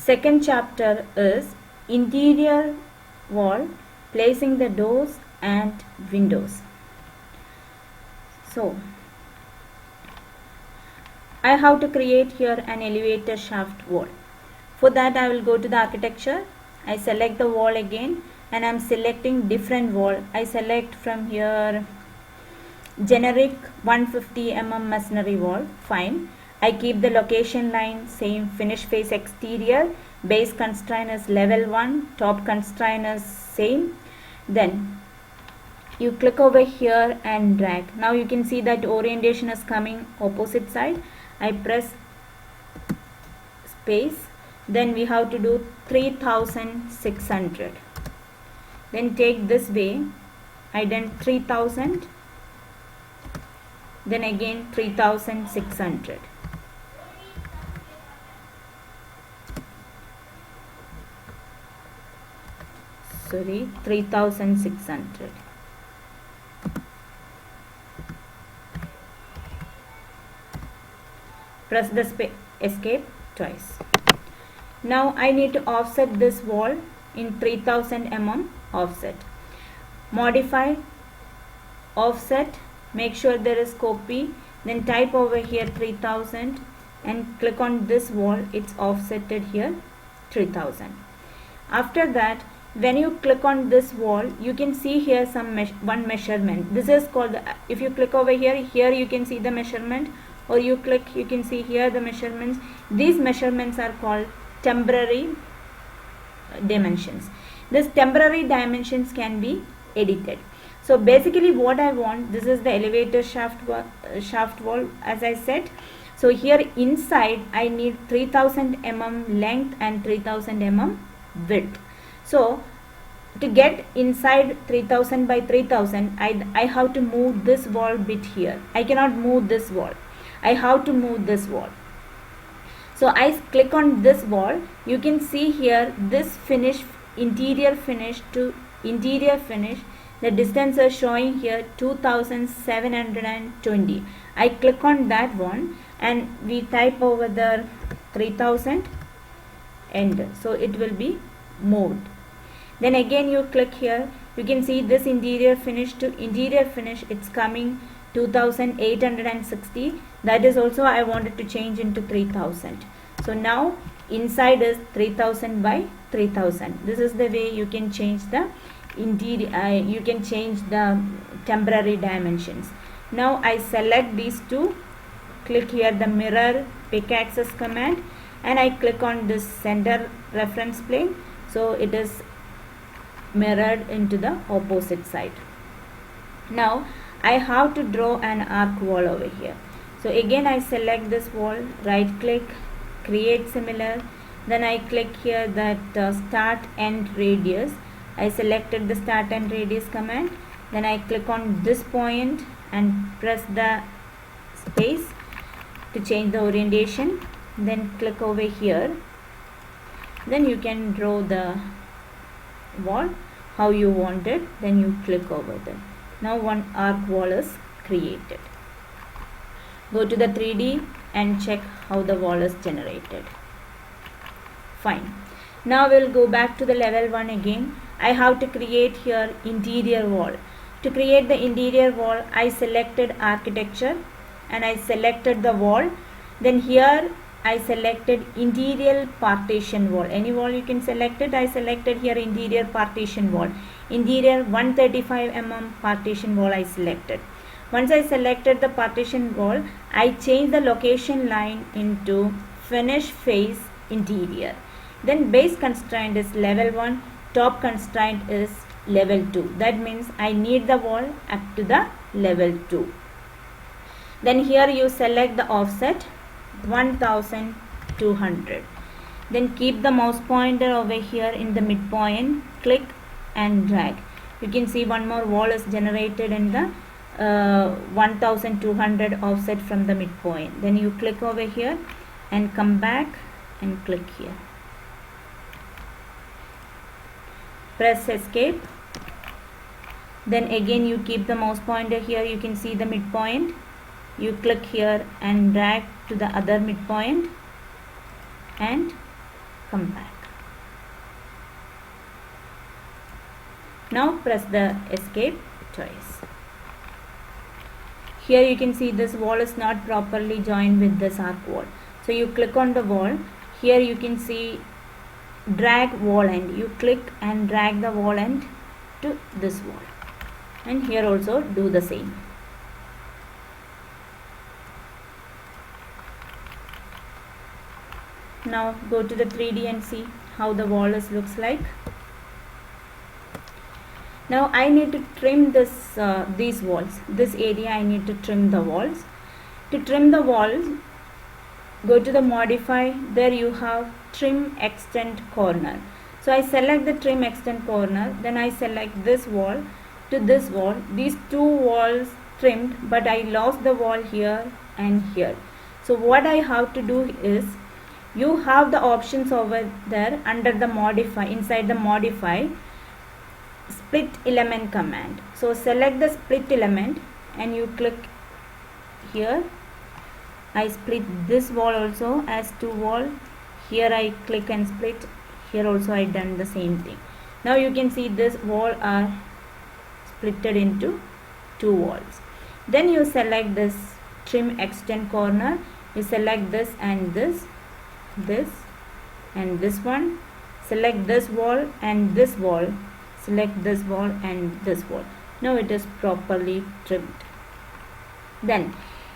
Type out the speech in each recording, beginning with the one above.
Second chapter is interior wall, placing the doors and windows. So I have to create here an elevator shaft wall. For that I will go to the architecture. I select the wall again and I am selecting different wall. I select from here generic 150 mm masonry wall. Fine. I keep the location line same, finish face exterior, base constraint is level 1, top constraint is same. Then you click over here and drag. Now you can see that orientation is coming opposite side. I press space, then we have to do 3600. Then take this way, I done 3000, then again 3600. Sorry, 3600. Press the escape twice. Now I need to offset this wall in 3000 mm offset. Modify, offset, make sure there is copy, then type over here 3000 and click on this wall, it's offsetted here 3000. After that, when you click on this wall, you can see here one measurement. This is called, if you click over here you can see the measurement, or you click, you can see here the measurements. These measurements are called temporary dimensions. This temporary dimensions can be edited. So basically what I want, this is the elevator shaft wall as I said. So here inside I need 3000 mm length and 3000 mm width. So to get inside 3000 by 3000, I have to move this wall bit here. I cannot move this wall. I have to move this wall. So I click on this wall. You can see here this finish, interior finish to interior finish. The distance is showing here 2720. I click on that one and we type over the 3000 enter. So it will be moved. Then again you click here. You can see this interior finish to interior finish. It's coming 2860. That is also I wanted to change into 3000. So now inside is 3000 by 3000. This is the way you can change the interior, you can change the temporary dimensions. Now I select these two, click here the mirror pickaxes command and I click on this center reference plane. So it is mirrored into the opposite side. Now I have to draw an arc wall over here. So again I select this wall, right click, create similar, then I click here that start end radius. I selected the start and radius command, then I click on this point and press the space to change the orientation, then click over here. Then you can draw the wall how you want it, then you click over there. Now one arc wall is created. Go to the 3D and check how the wall is generated. Fine. Now we'll go back to the level 1 again. I have to create here interior wall. To create the interior wall, I selected architecture and I selected the wall. Then here I selected interior partition wall. Any wall you can select it. I selected here interior partition wall. Interior 135 mm partition wall I selected. Once I selected the partition wall, I changed the location line into finish face interior. Then base constraint is level 1, top constraint is level 2. That means I need the wall up to the level 2. Then here you select the offset 1200. Then keep the mouse pointer over here in the midpoint, click and drag. You can see one more wall is generated in the 1200 offset from the midpoint. Then you click over here and come back and click here. Press escape. Then again you keep the mouse pointer here. You can see the midpoint. You click here and drag to the other midpoint and come back. Now press the escape twice. Here you can see this wall is not properly joined with this arc wall. So you click on the wall. Here you can see drag wall end. You click and drag the wall end to this wall. And here also do the same. Now go to the 3D and see how the wall looks like. Now I need to trim these walls. This area I need to trim the walls. To trim the walls, go to the modify. There you have trim extend corner. So I select the trim extend corner. Then I select this wall to this wall. These two walls trimmed, but I lost the wall here and here. So what I have to do is, you have the options over there under the modify, inside the modify, split element command. So select the split element and you click here. I split this wall also as two wall. Here I click and split. Here also I done the same thing. Now you can see this wall are splitted into two walls. Then you select this trim extend corner. You select this and this and this one. Select this wall and this wall. Select this wall and this wall. Now it is properly trimmed. Then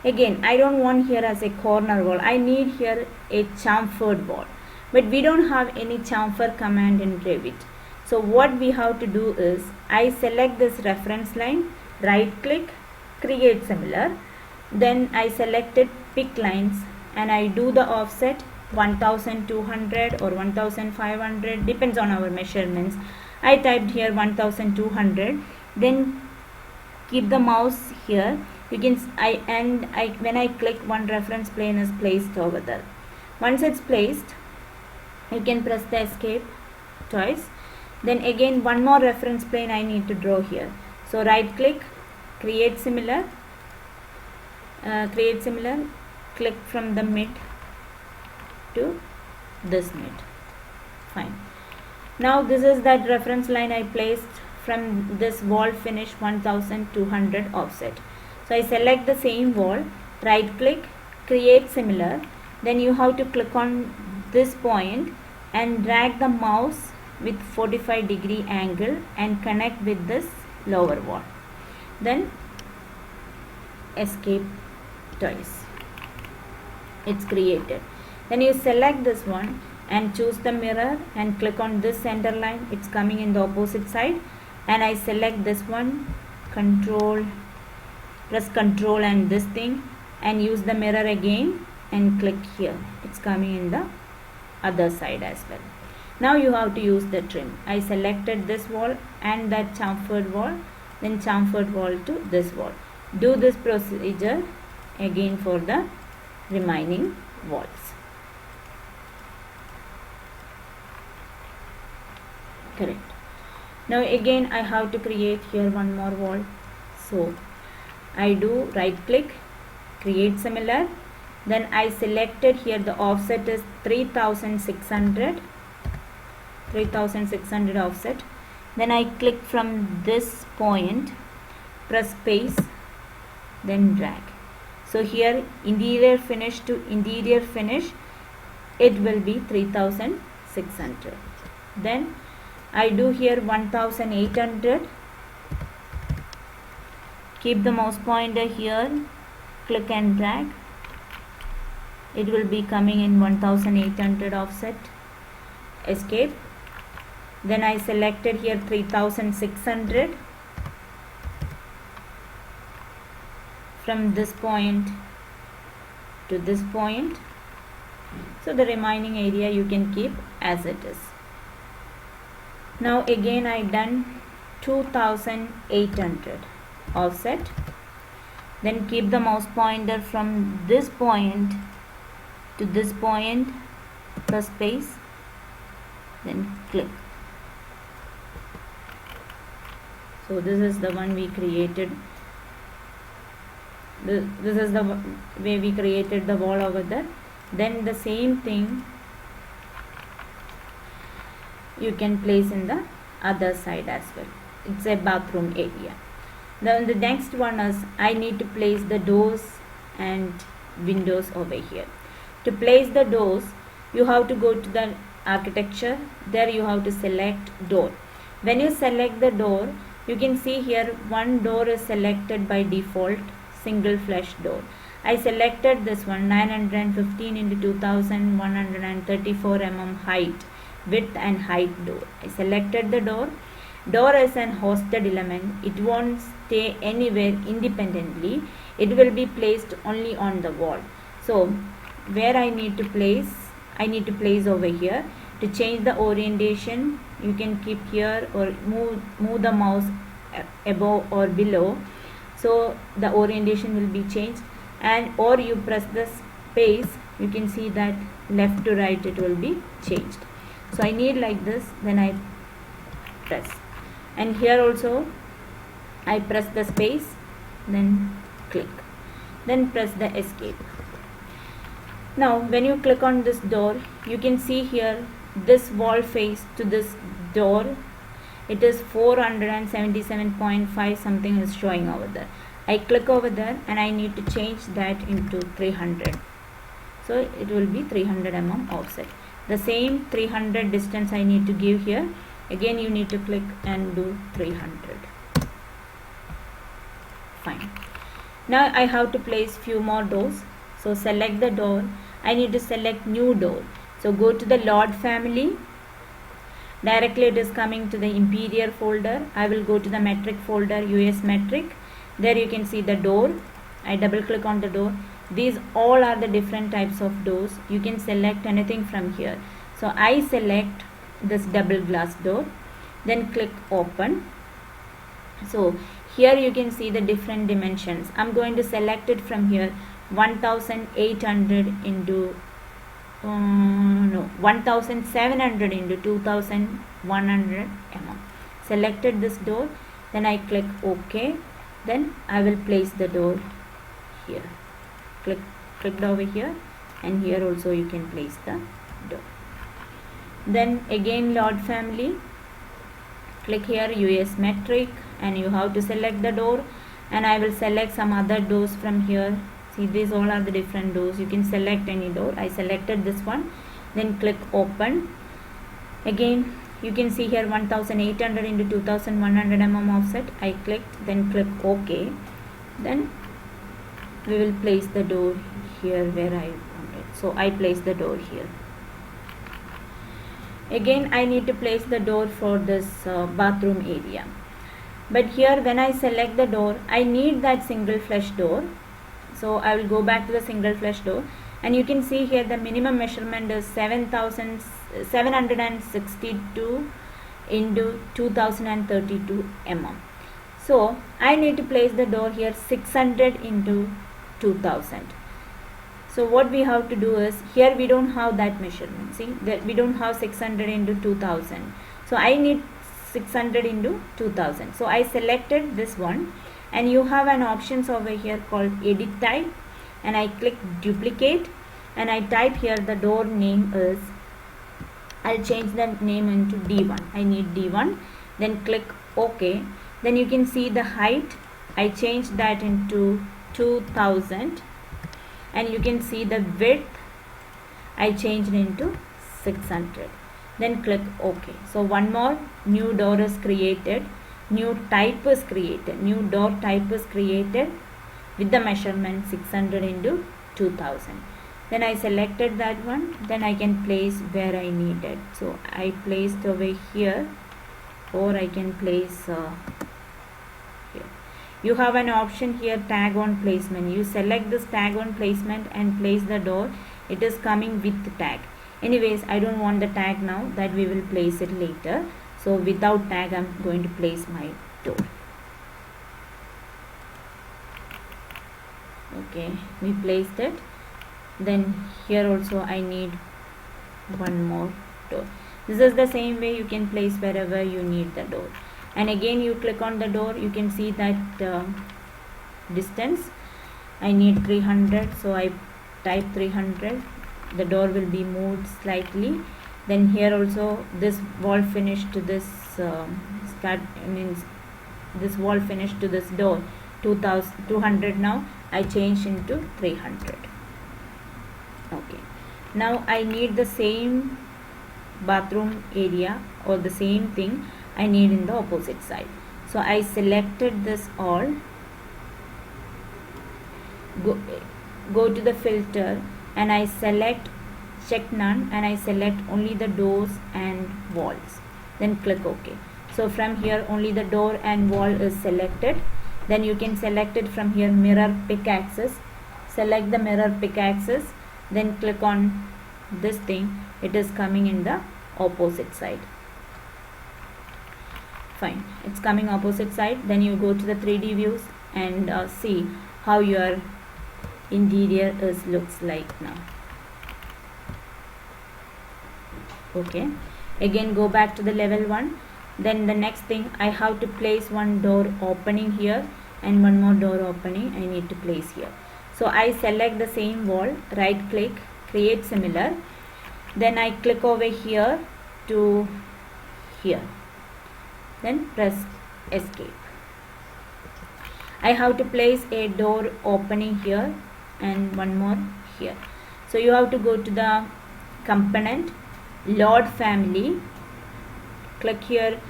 again, I don't want here as a corner wall. I need here a chamfered wall. But we don't have any chamfer command in Revit. So what we have to do is, I select this reference line, right click, create similar. Then I selected pick lines and I do the offset 1200 or 1500, depends on our measurements. I typed here 1200. Then keep the mouse here. You can when I click, one reference plane is placed over there. Once it's placed, you can press the escape twice. Then again one more reference plane I need to draw here. So right click, create similar, click from the mid to this mid. Fine. Now this is that reference line I placed from this wall finish 1200 offset. So I select the same wall, right click, create similar. Then you have to click on this point and drag the mouse with 45-degree angle and connect with this lower wall. Then escape twice. It's created. Then you select this one and choose the mirror and click on this center line. It's coming in the opposite side. And I select this one, press control and this thing, and use the mirror again and click here. It's coming in the other side as well. Now you have to use the trim. I selected this wall and that chamfered wall, then chamfered wall to this wall. Do this procedure again for the remaining walls. Correct. Now again I have to create here one more wall. So I do right click, create similar. Then I selected here the offset is 3600 offset. Then I click from this point, press space, then drag. So here interior finish to interior finish, it will be 3600. Then I do here 1800. Keep the mouse pointer here, click and drag. It will be coming in 1800 offset. Escape. Then I selected here 3600. From this point to this point. So the remaining area you can keep as it is. Now again I done 2800 offset. Then keep the mouse pointer from this point to this point, press space, then click. So this is the one we created. This is the way we created the wall over there. Then the same thing you can place in the other side as well. It's a bathroom area. Then the next one is I need to place the doors and windows over here. To place the doors, you have to go to the architecture. There you have to select door. When you select the door, you can see here one door is selected by default, single flush door. I selected this one, 915 into 2134 mm height, width and height door. I selected the door. Door is an hosted element. It won't stay anywhere independently. It will be placed only on the wall. So where I need to place over here. To change the orientation, you can keep here or move the mouse above or below, so the orientation will be changed, and or you press the space, you can see that left to right it will be changed. So I need like this, then I press, and here also I press the space, then click, then press the escape. Now when you click on this door, you can see here this wall face to this door, it is 477.5 something is showing over there. I click over there and I need to change that into 300, so it will be 300 mm offset. The same 300 distance I need to give here. Again you need to click and do 300. Fine. Now I have to place few more doors. So select the door. I need to select new door. So go to the Lord family. Directly it is coming to the interior folder. I will go to the metric folder, US metric. There you can see the door. I double click on the door. These all are the different types of doors. You can select anything from here. So I select this double glass door. Then click open. So here you can see the different dimensions. I'm going to select it from here. 1800 into 1700 into 2100 mm. Selected this door, then I click OK. Then I will place the door here. Clicked over here, and here also you can place the door. Then again Lord family, click here US metric, and you have to select the door, and I will select some other doors from here. See, these all are the different doors. You can select any door. I selected this one, then click open. Again you can see here 1800 into 2100 mm offset. I clicked, then click OK. Then we will place the door here where I want it. So I place the door here. Again I need to place the door for this bathroom area. But here when I select the door, I need that single flush door. So I will go back to the single flush door, and you can see here the minimum measurement is 7762 into 2032 mm. So I need to place the door here 600 into 2000. So what we have to do is, here we don't have that measurement. See that we don't have 600 into 2000. So I need 600 into 2000. So I selected this one, and you have an options over here called edit type, and I click duplicate, and I type here the door name is, I'll change the name into D1. I need D1. Then click OK. Then you can see the height, I changed that into 2000, and you can see the width, I changed into 600. Then click OK. So one more new door is created, new type is created, new door type is created with the measurement 600 into 2000. Then I selected that one, then I can place where I need it. So I placed over here, or I can place here. You have an option here, tag on placement. You select this tag on placement and place the door. It is coming with the tag. Anyways, I don't want the tag now, that we will place it later. So without tag, I'm going to place my door. Okay, we placed it. Then here also I need one more door. This is the same way you can place wherever you need the door. And again you click on the door, you can see that distance. I need 300, so I type 300. The door will be moved slightly. Then here also this wall finish to this means this wall finish to this door 200. Now I change into 300. Okay, now I need the same bathroom area or the same thing I need in the opposite side. So I selected this all, go to the filter and I select check none and I select only the doors and walls, then click OK. So from here only the door and wall is selected. Then you can select it from here, mirror pick axis, select the mirror pick axis, then click on this thing, it is coming in the opposite side. Fine, it's coming opposite side. Then you go to the 3D views and see how your interior looks like now. Okay, again go back to the level 1. Then the next thing, I have to place one door opening here and one more door opening I need to place here. So I select the same wall, right click, create similar, then I click over here to here, then press escape. I have to place a door opening here and one more here. So you have to go to the component, Lord family, click here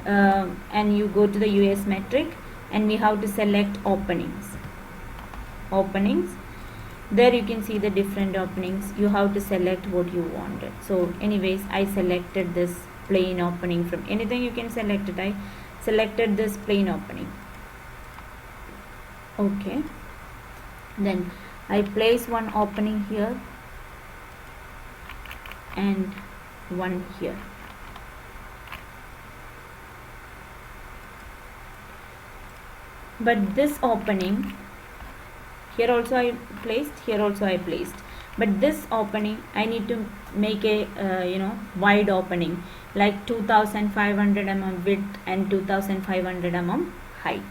and you go to the US metric and we have to select openings. There you can see the different openings. You have to select what you wanted. So anyways, I selected this plain opening. From anything you can select it. I selected this plain opening. Okay, then I place one opening here and one here. But this opening here also I placed, here also I placed, but this opening I need to make a wide opening, like 2500 mm width and 2500 mm height.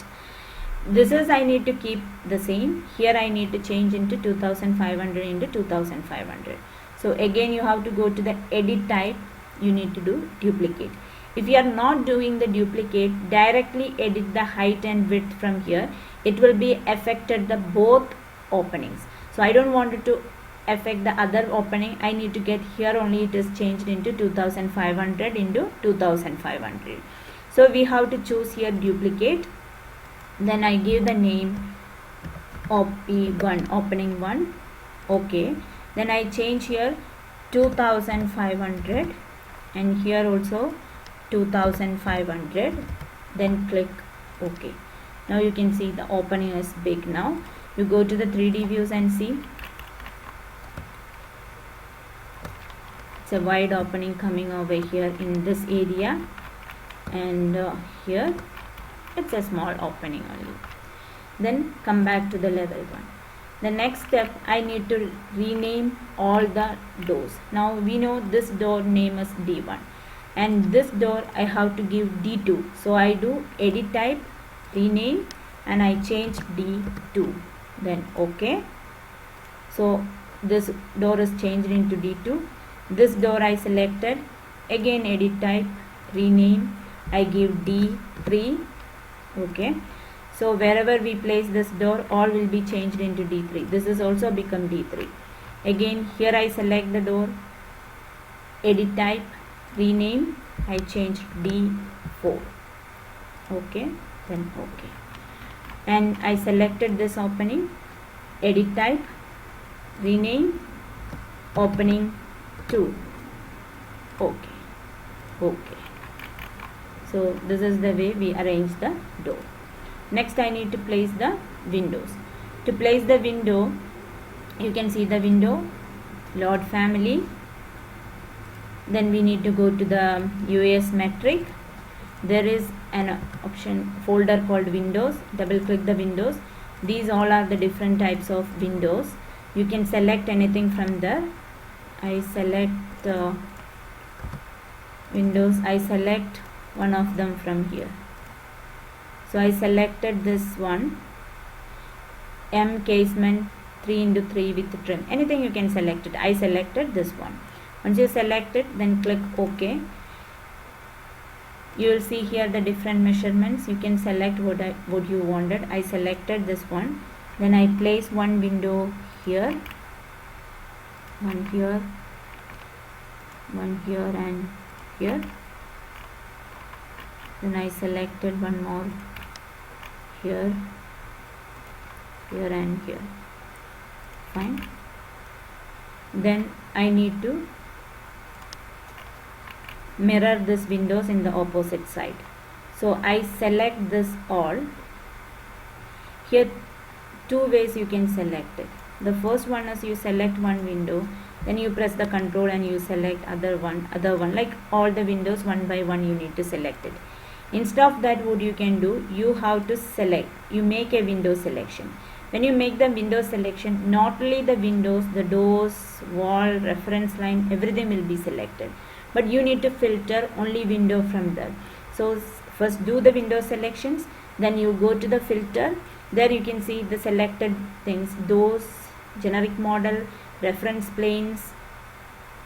This is I need to keep the same. Here I need to change into 2500 into 2500. So again you have to go to the edit type, you need to do duplicate. If you are not doing the duplicate, directly edit the height and width from here, it will be affected the both openings. So I don't want it to affect the other opening. I need to get here only it is changed into 2500 into 2500. So we have to choose here duplicate. Then I give the name OP1, opening 1. Okay, then I change here 2500 and here also 2500, then click OK. Now you can see the opening is big. Now you go to the 3D views and see it's a wide opening coming over here in this area, and here it's a small opening only. Then come back to the level 1. The next step, I need to rename all the doors. Now we know this door name is D1 and this door I have to give D2. So I do edit type, rename, and I change D2, then OK. So this door is changed into D2. This door I selected, again edit type, rename, I give D3. Okay, so wherever we place this door, all will be changed into D3. This is also become D3. Again here I select the door, edit type, rename, I change D4. Okay, then OK, and I selected this opening, edit type, rename, opening 2. OK. So this is the way we arrange the door. Next I need to place the windows. To place the window, you can see the window, Lord family. Then we need to go to the US metric. There is an option folder called windows. Double click the windows. These all are the different types of windows. You can select anything from there. I select windows. I select one of them from here. So I selected this one, M casement 3x3 with trim. Anything you can select it. I selected this one. Once you select it, then click OK. You will see here the different measurements. You can select what you wanted. I selected this one. Then I place one window here, one here, one here and here. Then I selected one more here, here and here. Fine. Then I need to mirror this windows in the opposite side. So I select this all. Here two ways you can select it. The first one is you select one window, then you press the control and you select other one, like all the windows one by one you need to select it. Instead of that, what you can do, you have to select, you make a window selection. When you make the window selection, not only the windows, the doors, wall, reference line, everything will be selected, but you need to filter only window from there. So first do the window selections, then you go to the filter. There you can see the selected things, doors, generic model, reference planes,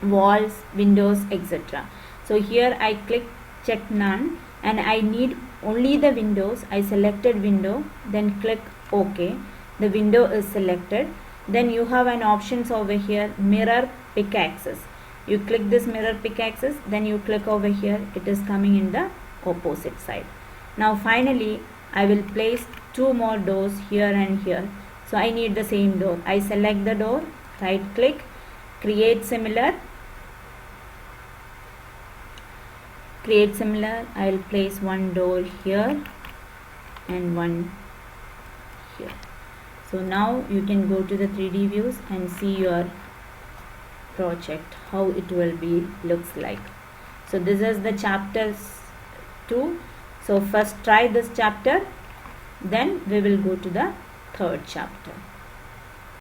walls, windows, etc. So here I click check none and I need only the windows. I selected window, then click OK. The window is selected. Then you have an options over here, mirror pick axis. You click this mirror pick axis, then you click over here, it is coming in the opposite side. Now finally I will place two more doors here and here. So I need the same door. I select the door, right click, create similar. I will place one door here and one here. So now you can go to the 3D views and see your project, how it will be looks like. So this is the chapter 2. So first try this chapter, then we will go to the third chapter.